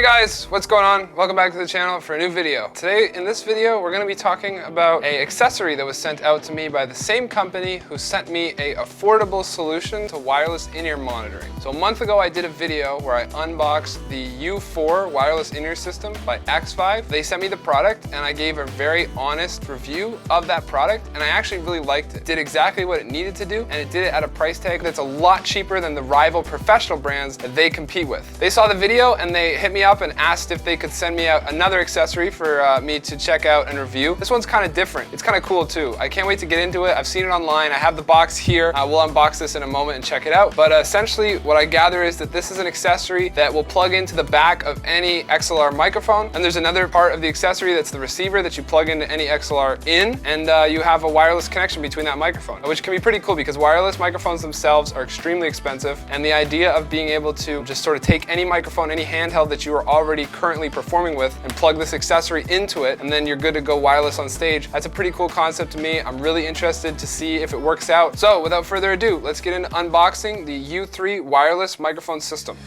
Hey guys, what's going on? Welcome back to the channel for a new video. Today, in this video, we're gonna be talking about an accessory that was sent out to me by the same company who sent me an affordable solution to wireless in-ear monitoring. So a month ago, I did a video where I unboxed the U4 wireless in-ear system by XVIVE. They sent me the product and I gave a very honest review of that product, and I actually really liked it. It did exactly what it needed to do, and it did it at a price tag that's a lot cheaper than the rival professional brands that they compete with. They saw the video and they hit me up and asked if they could send me out another accessory for me to check out and review. This one's kind of different. It's kind of cool too. I can't wait to get into it. I've seen it online. I have the box here. We'll unbox this in a moment and check it out. But essentially what I gather is that this is an accessory that will plug into the back of any XLR microphone. And there's another part of the accessory that's the receiver that you plug into any XLR in, and you have a wireless connection between that microphone, which can be pretty cool because wireless microphones themselves are extremely expensive. And the idea of being able to just sort of take any microphone, any handheld that you are already currently performing with and plug this accessory into it, and then you're good to go wireless on stage. That's a pretty cool concept to me. I'm really interested to see if it works out. So without further ado, let's get into unboxing the U3 wireless microphone system.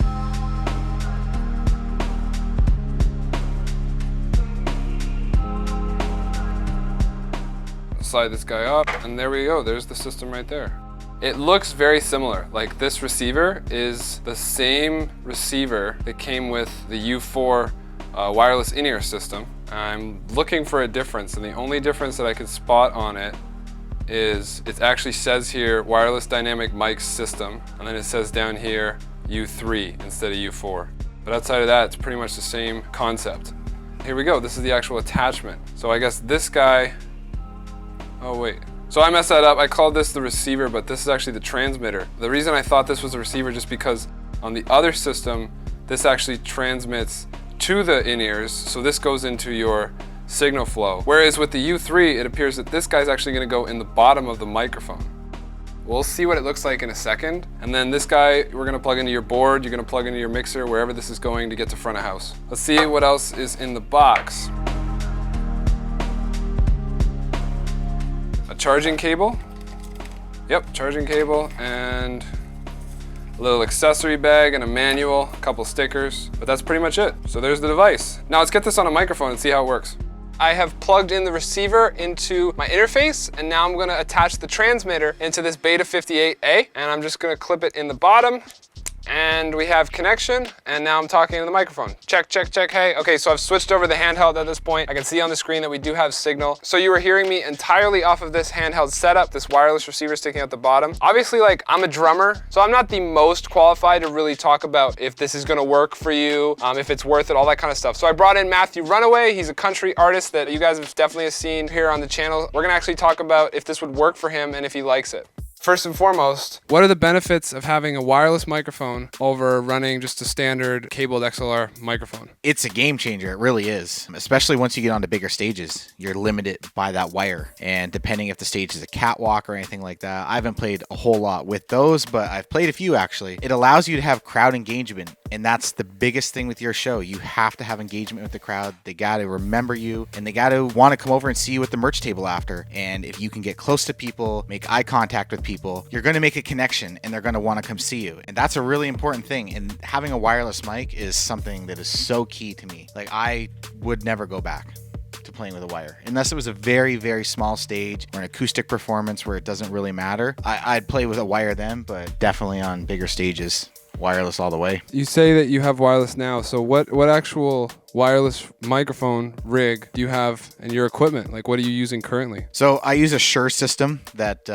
Slide this guy up, and there we go. There's the system right there. It looks very similar. Like, this receiver is the same receiver that came with the U4 wireless in-ear system. I'm looking for a difference, and the only difference that I could spot on it is it actually says here wireless dynamic mic system, and then it says down here U3 instead of U4. But outside of that, it's pretty much the same concept. Here we go. This is the actual attachment. So I guess this guy, oh wait. So I messed that up. I called this the receiver, but this is actually the transmitter. The reason I thought this was the receiver just because on the other system, this actually transmits to the in-ears. So this goes into your signal flow. Whereas with the U3, it appears that this guy's actually gonna go in the bottom of the microphone. We'll see what it looks like in a second. And then this guy, we're gonna plug into your board, you're gonna plug into your mixer, wherever this is going to get to front of house. Let's see what else is in the box. A charging cable. Yep, charging cable, and a little accessory bag and a manual, a couple stickers, but that's pretty much it. So there's the device. Now let's get this on a microphone and see how it works. I have plugged in the receiver into my interface, and now I'm gonna attach the transmitter into this Beta 58A, and I'm just gonna clip it in the bottom. And we have connection, and now I'm talking to the microphone. Check, check, check, hey. Okay, so I've switched over the handheld at this point. I can see on the screen that we do have signal. So you were hearing me entirely off of this handheld setup, this wireless receiver sticking out the bottom. Obviously, like, I'm a drummer, so I'm not the most qualified to really talk about if this is gonna work for you, if it's worth it, all that kind of stuff. So I brought in Matthew Runaway. He's a country artist that you guys have definitely seen here on the channel. We're gonna actually talk about if this would work for him and if he likes it. First and foremost, what are the benefits of having a wireless microphone over running just a standard cabled XLR microphone? It's a game changer, it really is. Especially once you get onto bigger stages, you're limited by that wire. And depending if the stage is a catwalk or anything like that, I haven't played a whole lot with those, but I've played a few actually. It allows you to have crowd engagement, and that's the biggest thing with your show. You have to have engagement with the crowd. They gotta remember you, and they gotta wanna come over and see you at the merch table after. And if you can get close to people, make eye contact with people, you're going to make a connection and they're going to want to come see you. And that's a really important thing. And having a wireless mic is something that is so key to me. Like, I would never go back to playing with a wire unless it was a very, very small stage or an acoustic performance where it doesn't really matter. I'd play with a wire then, but definitely on bigger stages, wireless all the way. You say that you have wireless now, so what actual wireless microphone rig do you have in your equipment? Like, what are you using currently? So I use a Shure system that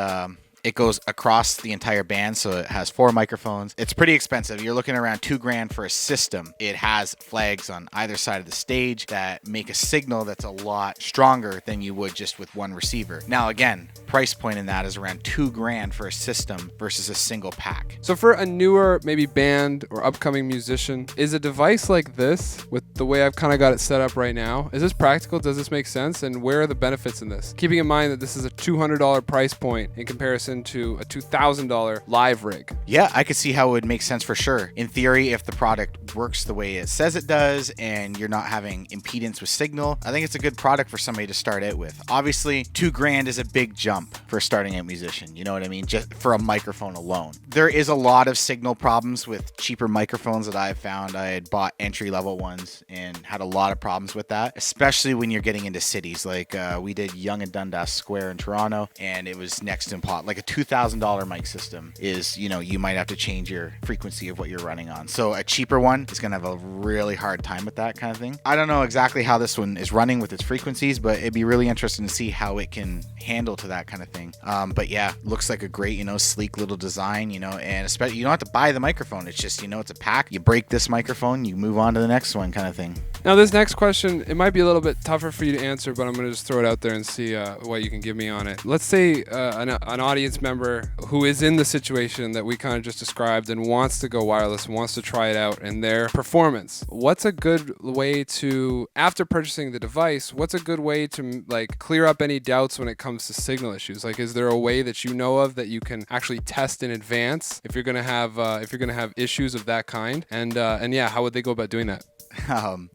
it goes across the entire band, so it has 4 microphones. It's pretty expensive. You're looking around $2,000 for a system. It has flags on either side of the stage that make a signal that's a lot stronger than you would just with one receiver. Now again, price point in that is around $2,000 for a system versus a single pack. So for a newer maybe band or upcoming musician, is a device like this, with the way I've kind of got it set up right now, is this practical? Does this make sense? And where are the benefits in this? Keeping in mind that this is a $200 price point in comparison to a $2,000 live rig. Yeah, I could see how it would make sense for sure. In theory, if the product works the way it says it does and you're not having impedance with signal, I think it's a good product for somebody to start out with. Obviously, $2,000 is a big jump for a starting out musician. You know what I mean? Just for a microphone alone. There is a lot of signal problems with cheaper microphones that I've found. I had bought entry-level ones and had a lot of problems with that, especially when you're getting into cities. Like we did Yonge and Dundas Square in Toronto, and it was next to impossible. Like a $2,000 mic system is, you know, you might have to change your frequency of what you're running on. So a cheaper one is going to have a really hard time with that kind of thing. I don't know exactly how this one is running with its frequencies, but it'd be really interesting to see how it can handle to that kind of thing. But yeah, looks like a great, you know, sleek little design, you know, and especially you don't have to buy the microphone. It's just, you know, it's a pack. You break this microphone, you move on to the next one kind of thing. Now, this next question, it might be a little bit tougher for you to answer, but I'm going to just throw it out there and see what you can give me on it. Let's say an audience member who is in the situation that we kind of just described and wants to go wireless and wants to try it out in their performance. What's a good way to, after purchasing the device, what's a good way to like clear up any doubts when it comes to signal issues? Like, is there a way that you know of that you can actually test in advance if you're going to have issues of that kind? And yeah, how would they go about doing that?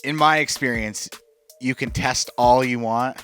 In my experience, you can test all you want,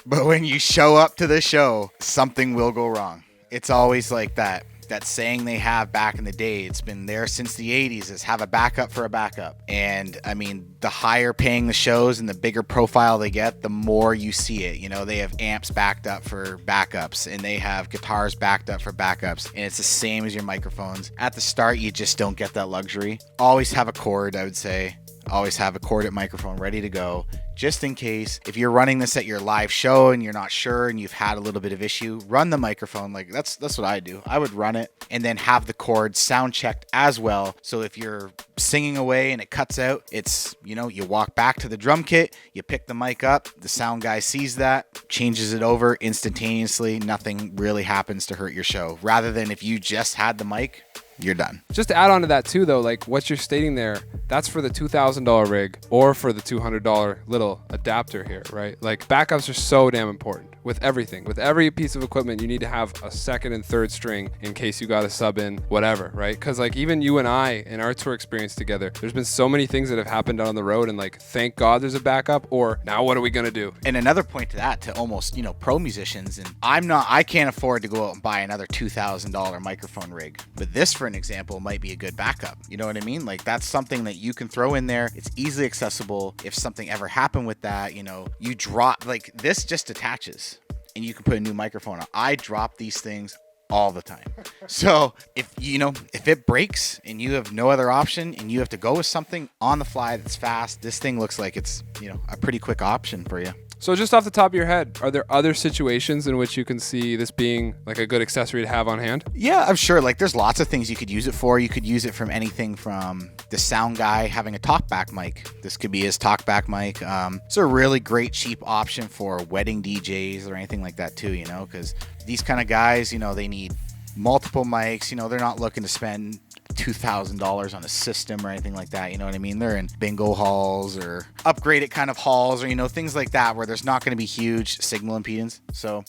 but when you show up to the show, something will go wrong. It's always like that saying they have back in the day. It's been there since the 80s, is have a backup for a backup. And I mean, the higher paying the shows and the bigger profile they get, the more you see it. You know, they have amps backed up for backups and they have guitars backed up for backups. And it's the same as your microphones. At the start, you just don't get that luxury. Always have a cord, I would say. Always have a corded microphone ready to go, just in case. If you're running this at your live show and you're not sure and you've had a little bit of issue, run the microphone. Like that's what I do. I would run it and then have the cord sound checked as well. So if you're singing away and it cuts out, it's, you know, you walk back to the drum kit, you pick the mic up, the sound guy sees that, changes it over instantaneously. Nothing really happens to hurt your show. Rather than if you just had the mic, you're done. Just to add on to that too, though, like what you're stating there, that's for the $2,000 rig or for the $200 little adapter here, right? Like backups are so damn important with everything. With every piece of equipment, you need to have a second and third string in case you got to sub in whatever, right? Because like even you and I in our tour experience together, there's been so many things that have happened on the road and like, thank God there's a backup, or now what are we going to do? And another point to that, to almost, you know, pro musicians, and I can't afford to go out and buy another $2,000 microphone rig, but this, for an example, might be a good backup. You know what I mean? Like that's something that you can throw in there. It's easily accessible. If something ever happened with that, you know, you drop, like this just attaches and you can put a new microphone on. I drop these things all the time. So if it breaks and you have no other option and you have to go with something on the fly that's fast, this thing looks like it's, you know, a pretty quick option for you. So just off the top of your head, are there other situations in which you can see this being like a good accessory to have on hand? Yeah, I'm sure. Like there's lots of things you could use it for. You could use it from anything from the sound guy having a talkback mic. This could be his talkback mic. It's a really great cheap option for wedding DJs or anything like that too, you know, because these kind of guys, you know, they need multiple mics. You know, they're not looking to spend $2,000 on a system or anything like that. You know what I mean? They're in bingo halls or upgraded kind of halls or, you know, things like that where there's not going to be huge signal impedance. So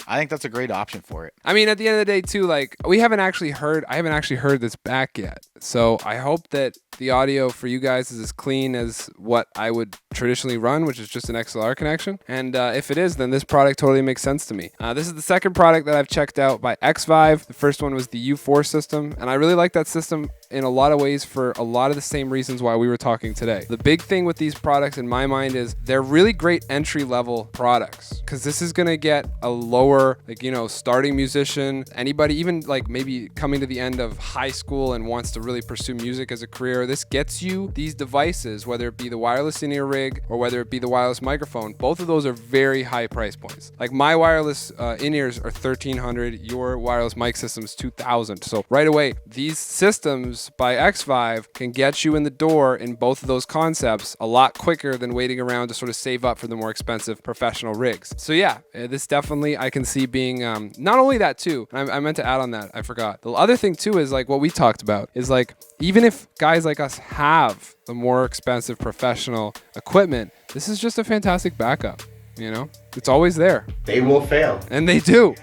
I think that's a great option for it. I mean, at the end of the day too, like I haven't actually heard this back yet. So I hope that the audio for you guys is as clean as what I would traditionally run, which is just an XLR connection. And if it is, then this product totally makes sense to me. This is the second product that I've checked out by XVIVE. The first one was the U4 system. And I really like that system in a lot of ways for a lot of the same reasons why we were talking today. The big thing with these products in my mind is they're really great entry-level products because this is going to get a lower, like, you know, starting musician, anybody even like maybe coming to the end of high school and wants to really pursue music as a career. This gets you these devices, whether it be the wireless in-ear rig or whether it be the wireless microphone. Both of those are very high price points. Like my wireless in-ears are $1,300, your wireless mic system is $2,000. So right away, these systems by XVIVE can get you in the door in both of those concepts a lot quicker than waiting around to sort of save up for the more expensive professional rigs. So yeah, this definitely I can see being not only that too, I meant to add on that, I forgot. The other thing too is like what we talked about is like, even if guys like us have the more expensive professional equipment, this is just a fantastic backup. You know, it's always there. They will fail. And they do.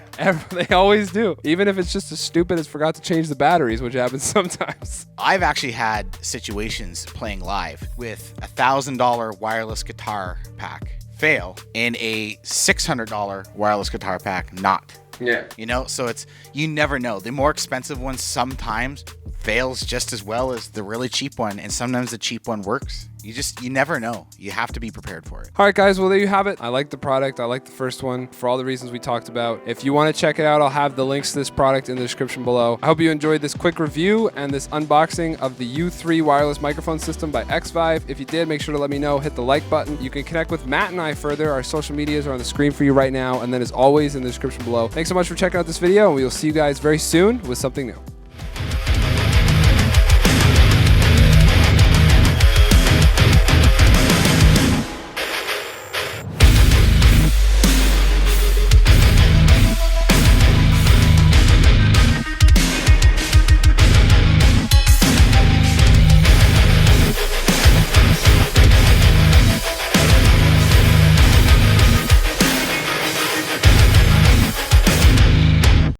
They always do. Even if it's just as stupid as forgot to change the batteries, which happens sometimes. I've actually had situations playing live with $1,000 wireless guitar pack fail and a $600 wireless guitar pack not. Yeah. You know, so it's, you never know. The more expensive one sometimes fails just as well as the really cheap one, and sometimes the cheap one works. You never know. You have to be prepared for it. All right, guys, well, there you have it. I like the product. I like the first one for all the reasons we talked about. If you want to check it out, I'll have the links to this product in the description below. I hope you enjoyed this quick review and this unboxing of the U3 wireless microphone system by XVIVE. If you did, make sure to let me know. Hit the like button. You can connect with Matt and I further. Our social medias are on the screen for you right now, and then as always in the description below. Thanks so much for checking out this video, and we will see you guys very soon with something new.